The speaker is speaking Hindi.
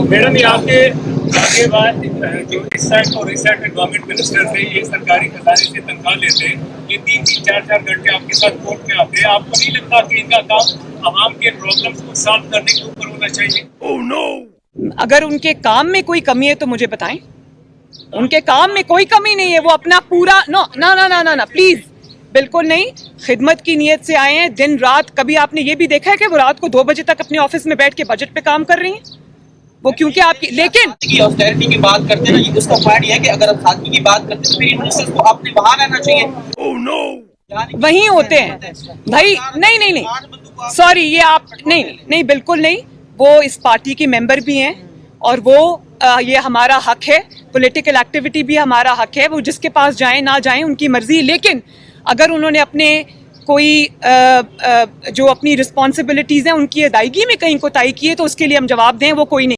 मैडम यहाँ के आगे बाद जो रिसेट और रिसेट गवर्नमेंट मिनिस्टर थे, ये सरकारी खजाने से तनख्वाह लेते हैं, ये 3-4 घंटे आपके साथ कोर्ट में आते हैं। आपको नहीं लगता कि इनका काम आवाम के प्रॉब्लम्स को सॉल्व करने के ऊपर होना चाहिए? Oh no! अगर उनके काम में कोई कमी है तो मुझे बताएं। उनके काम में कोई कमी नहीं है, वो अपना पूरा ना प्लीज, बिल्कुल नहीं। खिदमत की नीयत से आए हैं, दिन रात। कभी आपने ये भी देखा है कि वो रात को 2 बजे तक अपने ऑफिस में बैठ के बजट पे काम कर रही हैं? वो क्योंकि आपकी, लेकिन ऑस्टेरिटी की बात करते हैं ना, ये उसका पॉइंट ये है कि अगर आप सादगी की बात करते हैं तो फिर इन्वेस्टर्स को आपने वहां रहना चाहिए। Oh no! वहीं होते हैं भाई। नहीं, सॉरी, ये आप नहीं, बिल्कुल नहीं। वो इस पार्टी की मेंबर भी हैं और वो ये हमारा हक है, पॉलिटिकल एक्टिविटी भी हमारा हक है। वो जिसके पास जाएं ना जाएं उनकी मर्जी, लेकिन अगर उन्होंने अपने कोई जो अपनी रिस्पॉन्सिबिलिटीज हैं उनकी अदायगी में कहीं कोताही की है तो उसके लिए हम जवाब दें, वो कोई नहीं।